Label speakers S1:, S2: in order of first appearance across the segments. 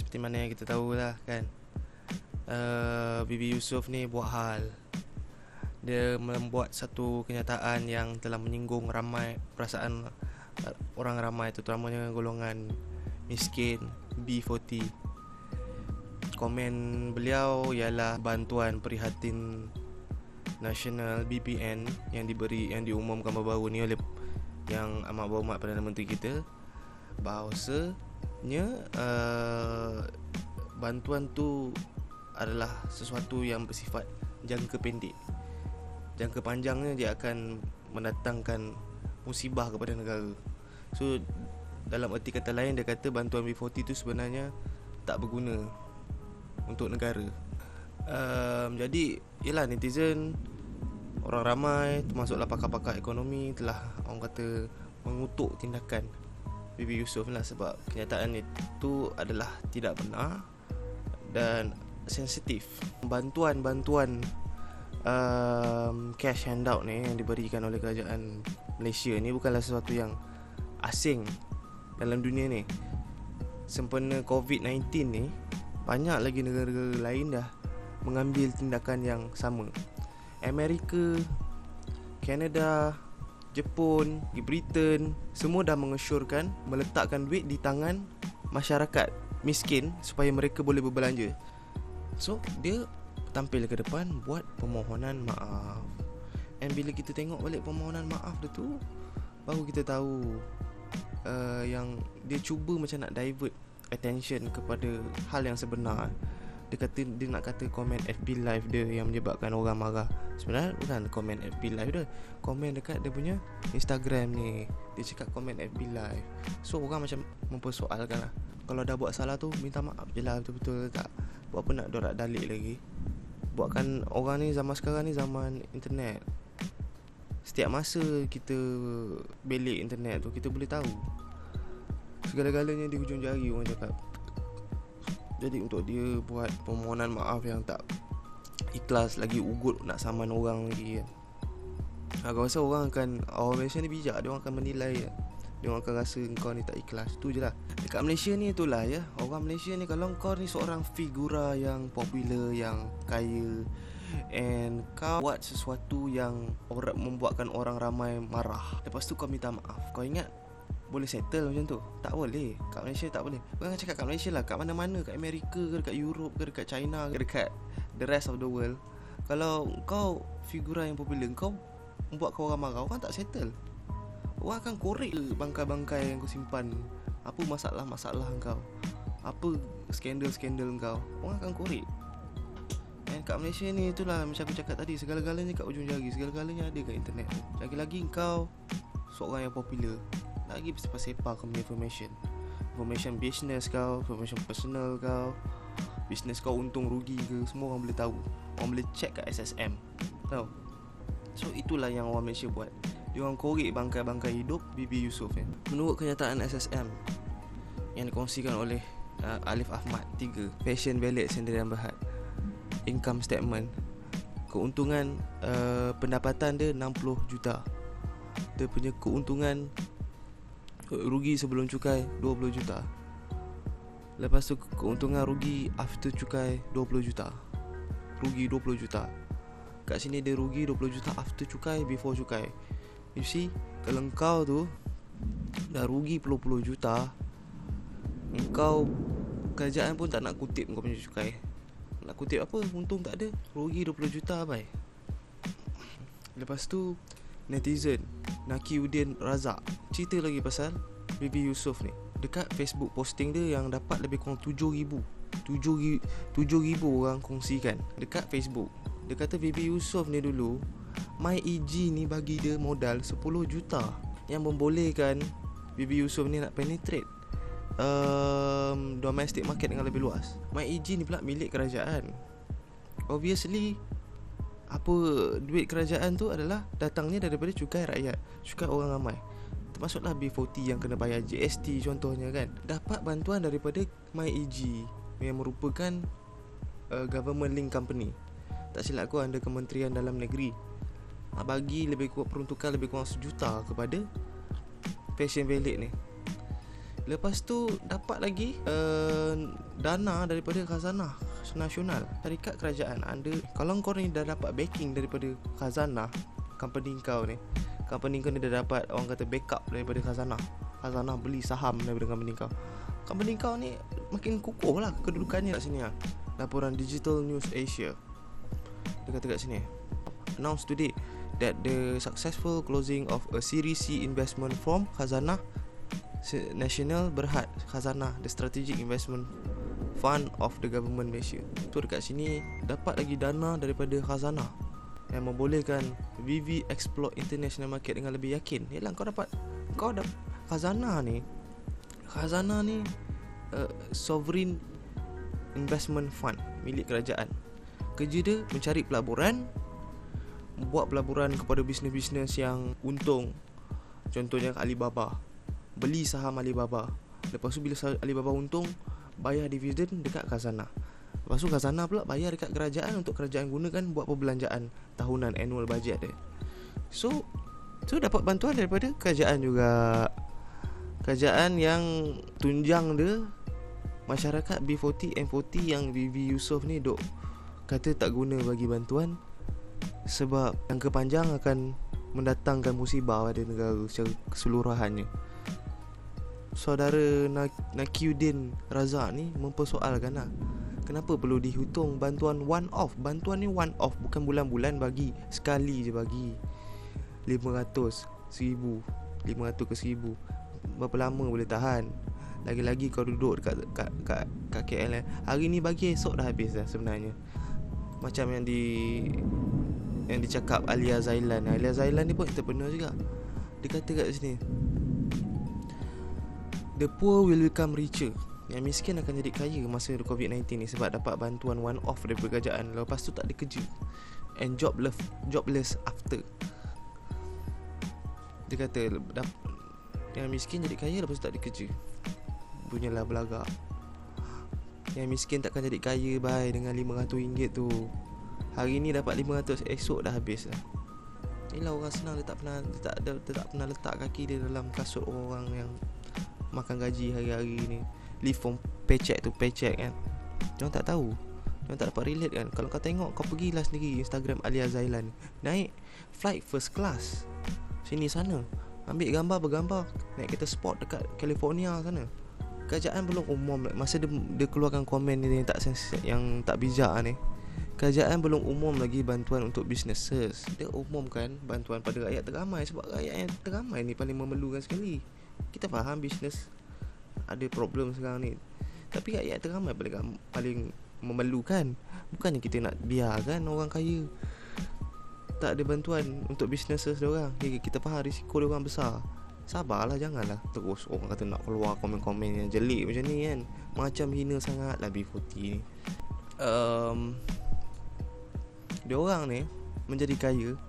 S1: seperti mana yang kita tahu lah kan, Bibi Yusof ni buat hal. Dia membuat satu kenyataan yang telah menyinggung ramai perasaan orang ramai, terutamanya golongan miskin B40. Komen beliau ialah bantuan prihatin nasional BPN yang diumumkan baru-baru ni oleh Yang Amat Berhormat Perdana Menteri kita, bahawasanya bantuan tu adalah sesuatu yang bersifat jangka pendek. Jangka panjangnya dia akan mendatangkan musibah kepada negara. So dalam erti kata lain, dia kata bantuan B40 tu sebenarnya tak berguna untuk negara. Jadi ialah netizen, orang ramai termasuklah pakar-pakar ekonomi telah orang kata mengutuk tindakan Bibi Yusof lah, sebab kenyataan itu adalah tidak benar dan sensitif. Bantuan cash handout ni yang diberikan oleh kerajaan Malaysia ni bukanlah sesuatu yang asing dalam dunia ni. Sempena COVID-19 ni, banyak lagi negara-negara lain dah mengambil tindakan yang sama. Amerika, Kanada, Jepun, Britain, semua dah mengesyorkan meletakkan duit di tangan masyarakat miskin supaya mereka boleh berbelanja. So dia tampil ke depan buat permohonan maaf. And bila kita tengok balik permohonan maaf dia tu, baru kita tahu yang dia cuba macam nak divert attention kepada hal yang sebenar. Dia nak kata komen FB live dia yang menyebabkan orang marah. Sebenarnya bukan komen FB live dia, komen dekat dia punya Instagram ni. Dia cakap komen FB live. So orang macam mempersoalkan lah, kalau dah buat salah tu minta maaf je lah, betul-betul tak. Buat apa nak dorak dalik lagi. Buatkan orang ni, zaman sekarang ni zaman internet. Setiap masa kita belik internet tu, kita boleh tahu segala-galanya di hujung jari, orang cakap. Jadi untuk dia buat permohonan maaf yang tak ikhlas, lagi ugut nak saman orang lagi kan. Aku rasa orang Malaysia ni bijak. Dia orang akan menilai, dia orang akan rasa kau ni tak ikhlas. Tu je lah. Dekat Malaysia ni itulah ya, orang Malaysia ni, kalau kau ni seorang figura yang popular, yang kaya, and kau buat sesuatu yang membuatkan orang ramai marah, lepas tu kau minta maaf, kau ingat boleh settle macam tu? Tak boleh. Kat Malaysia tak boleh. Bukan cakap kat Malaysia lah, kat mana-mana, kat Amerika ke, dekat Europe ke, dekat China ke, dekat the rest of the world, kalau kau figura yang popular, kau buat kau orang marah, orang tak settle. Orang akan korek bangkai-bangkai yang kau simpan. Apa masalah-masalah kau, apa skandal-skandal kau, orang akan korek. Dan kat Malaysia ni, itulah macam aku cakap tadi, segala-galanya kat ujung jari, segala-galanya ada kat internet. Lagi-lagi kau seorang yang popular, lagi sepa-sepa kau punya information business kau, information personal kau, business kau untung rugi ke, semua orang boleh tahu. Orang boleh check kat SSM, tahu. So itulah yang orang Malaysia buat. Dia orang korek bangkai-bangkai hidup Bibi Yusof ni. Menurut kenyataan SSM yang dikongsikan oleh Alif Ahmad 3, Fashion Valet Sendirian Berhad, income statement, keuntungan pendapatan dia 60 juta. Dia punya keuntungan rugi sebelum cukai 20 juta. Lepas tu keuntungan rugi after cukai 20 juta. Rugi 20 juta. Kat sini dia rugi 20 juta after cukai, before cukai. You see, kalau kau tu dah rugi puluh-puluh juta, kau, kerajaan pun tak nak kutip kau punya cukai. Nak kutip apa? Untung tak ada. Rugi 20 juta bye. Lepas tu netizen Nakiuddin Razak cerita lagi pasal Bibi Yusof ni. Dekat Facebook posting dia yang dapat lebih kurang 7,000 orang kongsikan dekat Facebook. Dia kata Bibi Yusof ni dulu MyEG ni bagi dia modal 10 juta yang membolehkan Bibi Yusof ni nak penetrate domestic market dengan lebih luas. MyEG ni pula milik kerajaan. Obviously, apa duit kerajaan tu adalah datangnya daripada cukai rakyat, cukai orang ramai. Termasuklah B40 yang kena bayar GST contohnya kan. Dapat bantuan daripada MyEG yang merupakan government link company. Tak silap aku under Kementerian Dalam Negeri. Bagi lebih kurang peruntukan lebih kurang 1 juta kepada Fashion Valet ni. Lepas tu dapat lagi dana daripada khazanah nasional, syarikat kerajaan. Kalau kau ni dah dapat backing daripada khazanah, company kau ni dah dapat orang kata backup daripada khazanah beli saham daripada company kau ni makin kukuh lah kedudukannya kat sini lah. Laporan Digital News Asia, dia kata kat sini, announced today that the successful closing of a Series C investment from Khazanah Nasional Berhad, Khazanah, the strategic investment fund of the government Malaysia. So dekat sini dapat lagi dana daripada khazanah yang membolehkan VV explore international market dengan lebih yakin. Yalah, kau dapat khazanah ni sovereign investment fund milik kerajaan. Kerja dia mencari pelaburan, buat pelaburan kepada bisnes-bisnes yang untung. Contohnya Alibaba, beli saham Alibaba. Lepas tu bila Alibaba untung, bayar dividen dekat khazanah. Lepas tu khazanah pula bayar dekat kerajaan untuk kerajaan gunakan buat perbelanjaan tahunan, annual budget dia. So dapat bantuan daripada kerajaan juga. Kerajaan yang tunjang dia masyarakat B40 M40 yang VV Yusof ni duk kata tak guna bagi bantuan sebab jangka panjang akan mendatangkan musibah pada negara secara keseluruhannya. Saudara Nakiuddin Razak ni mempersoalkan lah, kenapa perlu dihitung bantuan one off. Bantuan ni one off, bukan bulan-bulan bagi, sekali je bagi 500, 1000, 500 ke 1000. Berapa lama boleh tahan? Lagi-lagi kau duduk kat KL. Hari ni bagi, esok dah habis dah sebenarnya. Macam yang dicakap Alia Zailan ni pun entrepreneur juga. Dia kata kat sini, the poor will become richer. Yang miskin akan jadi kaya masa COVID-19 ni sebab dapat bantuan one off daripada kerajaan. Lepas tu tak ada kerja, and jobless after. Dia kata yang miskin jadi kaya, lepas tu tak ada kerja. Punyalah belagak. Yang miskin takkan jadi kaya bye dengan RM500 tu. Hari ni dapat 500, esok dah habis lah. Inilah orang senang, dia tak pernah letak kaki dia dalam kasut orang yang makan gaji hari-hari ni, live from paycheck to paycheck kan. Diorang tak tahu, diorang tak dapat relate kan. Kalau kau tengok, kau pergilah sendiri Instagram Alia Zailan, naik flight first class sini sana, ambil gambar bergambar, naik kereta sport dekat California sana. Kerajaan belum umum masa dia keluarkan komen ni yang tak bijak ni. Kerajaan belum umum lagi bantuan untuk businesses. Dia umumkan bantuan pada rakyat teramai sebab rakyat yang teramai ni paling memerlukan sekali. Kita faham bisnes ada problem sekarang ni, tapi rakyat teramai paling memerlukan. Bukannya kita nak biarkan orang kaya tak ada bantuan untuk businesses diorang. Kita faham risiko diorang besar. Sabarlah, janganlah terus orang kata nak keluar komen-komen yang jelek macam ni kan. Macam hina sangat lah B40 ni. Diorang ni menjadi kaya,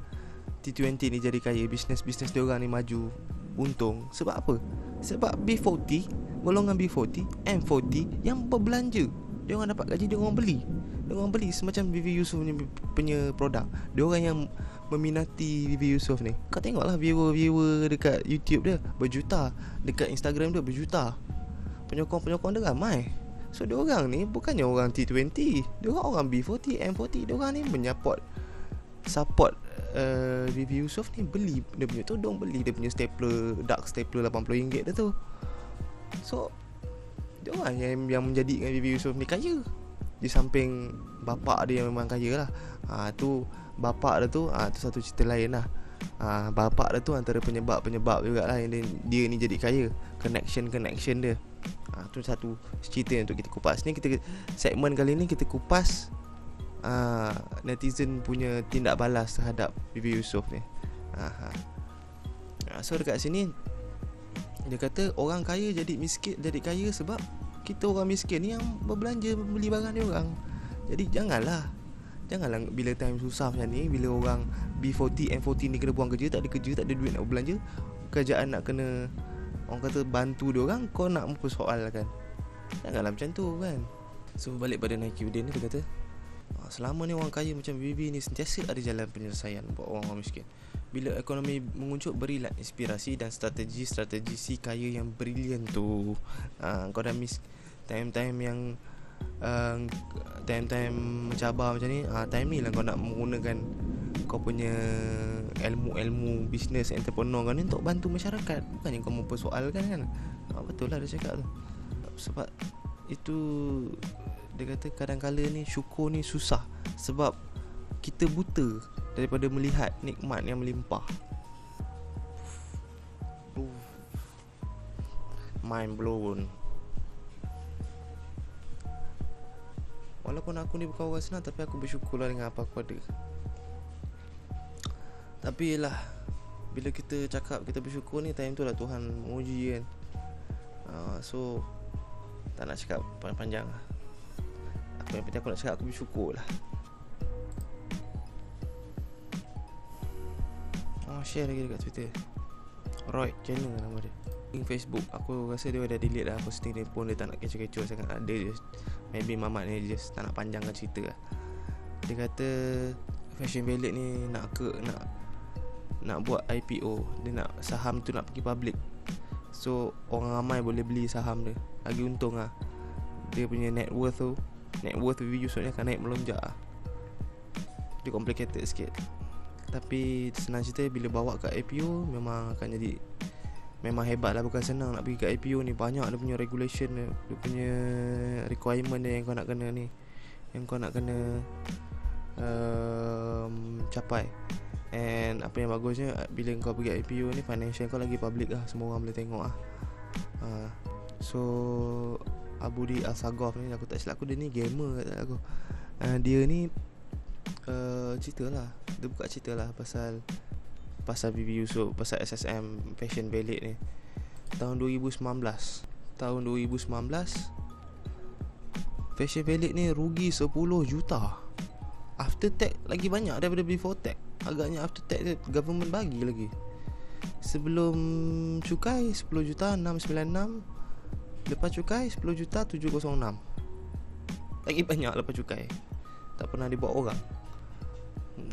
S1: T20 ni jadi kaya, bisnes-bisnes diorang ni maju, untung. Sebab apa? Sebab B40, golongan B40, M40 yang berbelanja. Diorang dapat gaji, diorang beli semacam VV Yusof punya produk. Diorang yang meminati VV Yusof ni. Kau tengoklah viewer dekat YouTube dia berjuta, dekat Instagram dia berjuta, penyokong dia ramai. So diorang ni bukannya orang T20, diorang orang B40, M40. Diorang ni support VV Yusof ni, beli dia punya tudung, beli dia punya stapler, dark stapler RM80 dia tu. So diorang yang menjadikan VV Yusof ni kaya. Di samping bapak dia memang kaya lah. Tu bapak dia tu, tu satu cerita lain lah. Bapak dia tu antara penyebab jugalah yang dia ni jadi kaya. Connection dia. Tu satu cerita untuk kita kupas. Ni segmen kali ni kita kupas netizen punya tindak balas terhadap VV Yusof ni. So dekat sini dia kata orang kaya jadi kaya sebab kita orang miskin ni yang berbelanja, membeli barang dia orang. Jadi janganlah bila time susah macam ni, bila orang B40, M40 ni kena buang kerja, tak ada duit nak berbelanja, kerajaan nak kena, orang kata, bantu dia orang, kau nak mempersoalkan. Janganlah macam tu kan. So balik pada Nakiuddin ni, dia kata Selama ni orang kaya macam BB ni sentiasa ada jalan penyelesaian buat orang miskin. Bila ekonomi menguncup, berilah inspirasi dan strategi-strategi si kaya yang brilian tu. Kau dah miss time-time yang time-time mencabar macam ni, time ni lah kau nak menggunakan kau punya ilmu-ilmu bisnes entrepreneur kau ni untuk bantu masyarakat, bukannya kau mempersoalkan kan. Betul lah dia cakap tu. Sebab itu dia kata kadang-kala ni syukur ni susah sebab kita buta daripada melihat nikmat yang melimpah. Mind blown. Walaupun aku ni bukan orang senang, tapi aku bersyukurlah dengan apa aku ada. Tapi lah, bila kita cakap kita bersyukur ni, time tu lah Tuhan menguji kan. So tak nak cakap panjang lah. Yang penting aku nak cakap aku bersyukur lah. Share lagi dekat Twitter, Roy channel nama dia. Facebook aku rasa dia dah delete dah posting dia pun. Dia tak nak kecoh-kecoh sangat. Ada je, maybe mamat ni just tak nak panjangkan cerita lah. Dia kata Fashion Valley ni nak buat IPO. Dia nak saham tu nak pergi public, so orang ramai boleh beli saham dia. Lagi untung lah. Dia punya net worth views ni akan naik melonjak lah. Dia complicated sikit, tapi senang cerita bila bawa kat IPO memang akan jadi, memang hebat lah. Bukan senang nak pergi kat IPO ni. Banyak dia punya regulation dia punya requirement dia yang kau nak kena ni, yang kau nak kena capai. And apa yang bagusnya, bila kau pergi IPO ni, financial kau lagi public lah, semua orang boleh tengok lah. So Abudi Alsagoff ni, aku tak silap aku, dia ni gamer kata aku. Dia ni dia buka cerita lah pasal Bibi Yusof, pasal SSM Fashion Valley ni. Tahun 2019 Fashion Valley ni rugi 10 juta. After tax lagi banyak daripada before tax. Agaknya after tax dia government bagi lagi. Sebelum cukai 10 juta 696, lepas cukai 10 juta 706. Lagi banyak lepas cukai. Tak pernah dibuat orang.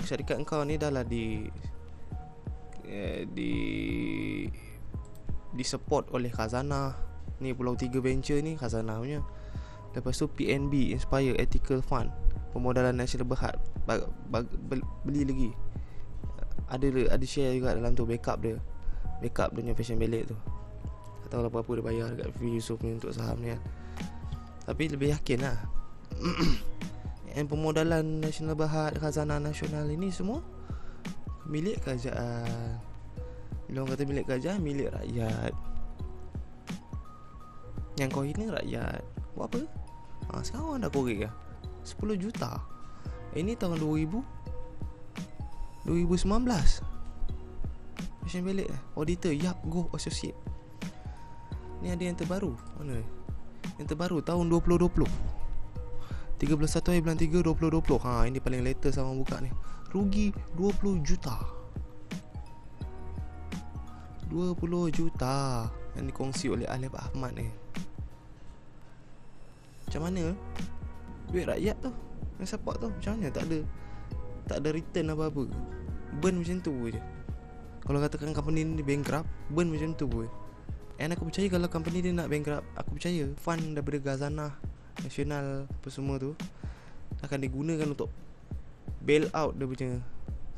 S1: Syarikat kau ni dah lah di support oleh Khazanah. Ni Pulau 3 Venture ni Khazanah punya. Lepas tu PNB, Inspire Ethical Fund, Pemodalan Nasional Berhad, beli lagi. Ada share juga dalam tu, backup dia punya Fashion Valley tu. Tak tahu lah berapa dia bayar dekat Fifi Yusof ni untuk saham ni kan. Tapi lebih yakin lah. And Pemodalan Nasional Berhad, Khazanah Nasional ini semua milik kerajaan. Bila orang kata milik kerajaan, milik rakyat. Yang kau hina rakyat. Buat apa? Sekarang orang dah korek lah 10 juta. Ini tahun 2019 Fashion Valley auditor Yap Go Associate. Ni ada yang terbaru. Mana? Yang terbaru tahun 2020, 31 bulan 3 2020. Ini paling latest sama buka ni. Rugi 20 juta 20 juta yang dikongsi oleh Alif Ahmad ni. Macam mana duit rakyat tu yang support tu, macam mana tak ada return apa-apa. Burn macam tu je. Kalau katakan company ni bankrupt, burn macam tu je. And aku percaya kalau company dia nak bankrupt, aku percaya fund daripada Khazanah Nasional apa semua tu akan digunakan untuk bail out dia punya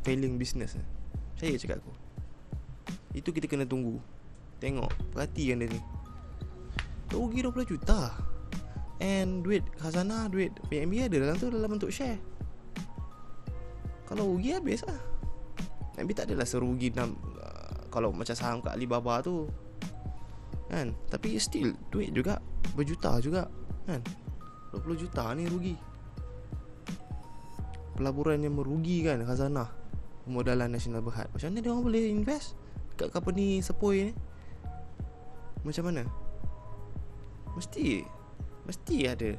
S1: failing business. Percaya cakap aku. Itu kita kena tunggu. Tengok, perhatikan dia ni. Rugi 20 juta. And duit Khazanah, duit PNB ada dalam tu, dalam bentuk share. Kalau rugi habis lah. Maybe tak adalah serugi kalau macam saham kat Alibaba tu kan. Tapi still duit juga, berjuta juga kan. 20 juta ni rugi. Pelaburan yang merugikan Khazanah, Pemodalan Nasional Berhad. Macam mana dia orang boleh invest kat company sepoi ni? Macam mana? Mesti ada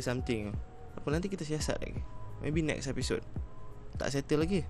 S1: something. Apa nanti kita siasat lagi. Maybe next episode. Tak settle lagi.